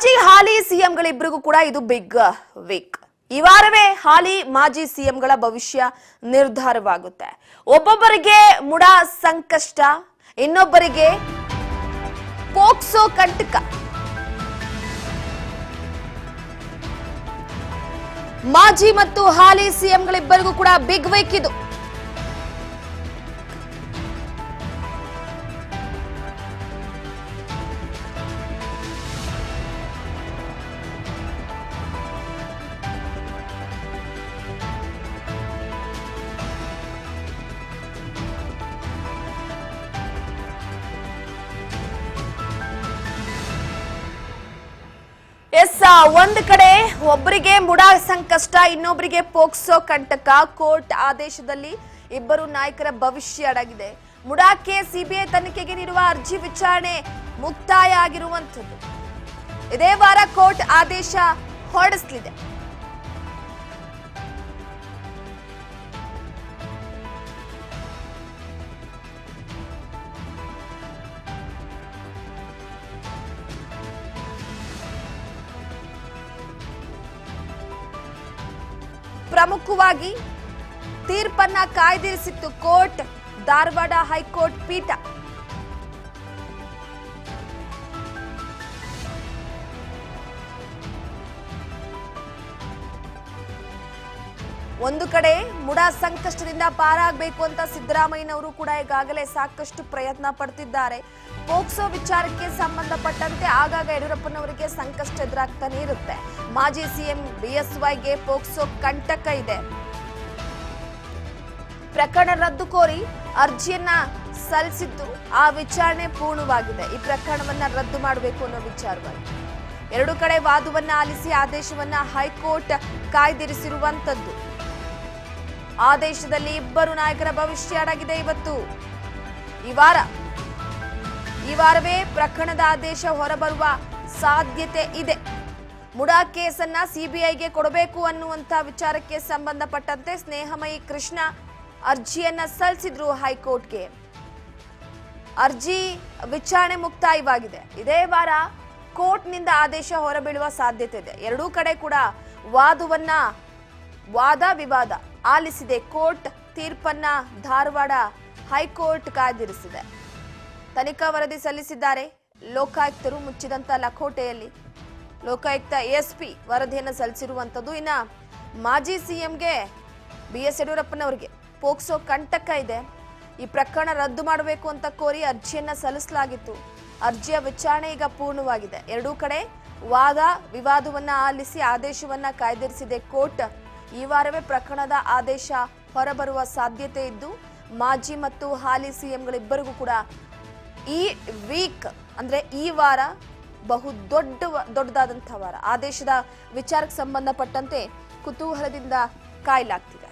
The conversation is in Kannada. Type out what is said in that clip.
ಮಾಜಿ ಹಾಲಿ ಸಿಎಂಗಳಿಬ್ಬರಿಗೂ ಕೂಡ ಇದು ಬಿಗ್ ವೀಕ್. ಈ ವಾರವೇ ಹಾಲಿ ಮಾಜಿ ಸಿಎಂಗಳ ಭವಿಷ್ಯ ನಿರ್ಧಾರವಾಗುತ್ತೆ. ಒಬ್ಬೊಬ್ಬರಿಗೆ ಮುಡಾ ಸಂಕಷ್ಟ, ಇನ್ನೊಬ್ಬರಿಗೆ ಪೋಕ್ಸೋ ಕಂಟಕ. ಮಾಜಿ ಮತ್ತು ಹಾಲಿ ಸಿಎಂಗಳಿಬ್ಬರಿಗೂ ಕೂಡ ಬಿಗ್ ವೀಕ್ ಇದು. ಒಂದ್ ಕಡೆ ಒಬ್ಬರಿಗೆ ಮುಡಾ ಸಂಕಷ್ಟ, ಇನ್ನೊಬ್ಬರಿಗೆ ಪೋಕ್ಸೋ ಕಂಟಕ. ಕೋರ್ಟ್ ಆದೇಶದಲ್ಲಿ ಇಬ್ಬರು ನಾಯಕರ ಭವಿಷ್ಯ ಅಡಗಿದೆ. ಮುಡಾಕ್ಕೆ ಸಿಬಿಐ ತನಿಖೆಗೆ ನೀಡುವ ಅರ್ಜಿ ವಿಚಾರಣೆ ಮುಕ್ತಾಯ ಆಗಿರುವಂತದ್ದು. ಇದೇ ವಾರ ಕೋರ್ಟ್ ಆದೇಶ ಹೊರಡಿಸಲಿದೆ. ಪ್ರಮುಖವಾಗಿ ತೀರ್ಪನ್ನ ಕಾಯ್ದಿರಿಸಿತ್ತು ಕೋರ್ಟ್, ಧಾರವಾಡ ಹೈಕೋರ್ಟ್ ಪೀಠ. ಒಂದು ಕಡೆ ಮುಡಾ ಸಂಕಷ್ಟದಿಂದ ಪಾರಾಗಬೇಕು ಅಂತ ಸಿದ್ದರಾಮಯ್ಯನವರು ಕೂಡ ಈಗಾಗಲೇ ಸಾಕಷ್ಟು ಪ್ರಯತ್ನ ಪಡ್ತಿದ್ದಾರೆ. ಪೋಕ್ಸೋ ವಿಚಾರಕ್ಕೆ ಸಂಬಂಧಪಟ್ಟಂತೆ ಆಗಾಗ ಯಡಿಯೂರಪ್ಪನವರಿಗೆ ಸಂಕಷ್ಟ ಎದುರಾಗ್ತಾನೆ ಇರುತ್ತೆ. ಮಾಜಿ ಸಿಎಂ ಬಿಎಸ್ವೈಗೆ ಪೋಕ್ಸೋ ಕಂಟಕ ಇದೆ. ಪ್ರಕರಣ ರದ್ದು ಕೋರಿ ಅರ್ಜಿಯನ್ನ ಸಲ್ಲಿಸಿದ್ದು ಆ ವಿಚಾರಣೆ ಪೂರ್ಣವಾಗಿದೆ. ಈ ಪ್ರಕರಣವನ್ನ ರದ್ದು ಮಾಡಬೇಕು ಅನ್ನೋ ವಿಚಾರವಾಗಿ ಎರಡು ಕಡೆ ವಾದವನ್ನ ಆಲಿಸಿ ಆದೇಶವನ್ನ ಹೈಕೋರ್ಟ್ ಕಾಯ್ದಿರಿಸಿರುವಂತದ್ದು. ಆದೇಶದಲ್ಲಿ ಇಬ್ಬರು ನಾಯಕರ ಭವಿಷ್ಯ ಅಡಗಿದೆ. ಇವತ್ತು ಈ ವಾರವೇ ಪ್ರಕರಣದ ಆದೇಶ ಹೊರಬರುವ ಸಾಧ್ಯತೆ ಇದೆ. ಮುಡಾ ಕೇಸನ್ನ ಸಿಬಿಐಗೆ ಕೊಡಬೇಕು ಅನ್ನುವಂತ ವಿಚಾರಕ್ಕೆ ಸಂಬಂಧಪಟ್ಟಂತೆ ಸ್ನೇಹಮಯಿ ಕೃಷ್ಣ ಅರ್ಜಿಯನ್ನ ಸಲ್ಲಿಸಿದ್ರು ಹೈಕೋರ್ಟ್ಗೆ. ಅರ್ಜಿ ವಿಚಾರಣೆ ಮುಕ್ತಾಯವಾಗಿದೆ. ಇದೇ ವಾರ ಕೋರ್ಟ್ನಿಂದ ಆದೇಶ ಹೊರಬೀಳುವ ಸಾಧ್ಯತೆ ಇದೆ. ಎರಡೂ ಕಡೆ ಕೂಡ ವಾದ ವಿವಾದ ಆಲಿಸಿದೆ ಕೋರ್ಟ್. ತೀರ್ಪನ್ನ ಧಾರವಾಡ ಹೈಕೋರ್ಟ್ ಕಾಯ್ದಿರಿಸಿದೆ. ತನಿಖಾ ವರದಿ ಸಲ್ಲಿಸಿದ್ದಾರೆ ಲೋಕಾಯುಕ್ತರು. ಮುಚ್ಚಿದಂತ ಲಕೋಟೆಯಲ್ಲಿ ಲೋಕಾಯುಕ್ತ ಎಸ್ಪಿ ವರದಿಯನ್ನು ಸಲ್ಲಿಸಿರುವಂತದ್ದು. ಇನ್ನ ಮಾಜಿ ಸಿಎಂಗೆ ಬಿಎಸ್ ಯಡಿಯೂರಪ್ಪನವರಿಗೆ ಪೋಕ್ಸೋ ಕಂಟಕ ಇದೆ. ಈ ಪ್ರಕರಣ ರದ್ದು ಮಾಡಬೇಕು ಅಂತ ಕೋರಿ ಅರ್ಜಿಯನ್ನ ಸಲ್ಲಿಸಲಾಗಿತ್ತು. ಅರ್ಜಿಯ ವಿಚಾರಣೆ ಈಗ ಪೂರ್ಣವಾಗಿದೆ. ಎರಡೂ ಕಡೆ ವಾದ ವಿವಾದವನ್ನ ಆಲಿಸಿ ಆದೇಶವನ್ನ ಕಾಯ್ದಿರಿಸಿದೆ ಕೋರ್ಟ್. ಈ ವಾರವೇ ಪ್ರಕರಣದ ಆದೇಶ ಹೊರಬರುವ ಸಾಧ್ಯತೆ ಇದ್ದು ಮಾಜಿ ಮತ್ತು ಹಾಲಿ ಸಿಎಂಗಳಿಬ್ಬರಿಗೂ ಕೂಡ ಈ ವೀಕ್ ಅಂದ್ರೆ ಈ ವಾರ ಬಹು ದೊಡ್ಡದಾದಂತಹ ವಾರ. ಆದೇಶದ ವಿಚಾರಕ್ಕೆ ಸಂಬಂಧಪಟ್ಟಂತೆ ಕುತೂಹಲದಿಂದ ಕಾಯಲಾಗ್ತಿದೆ.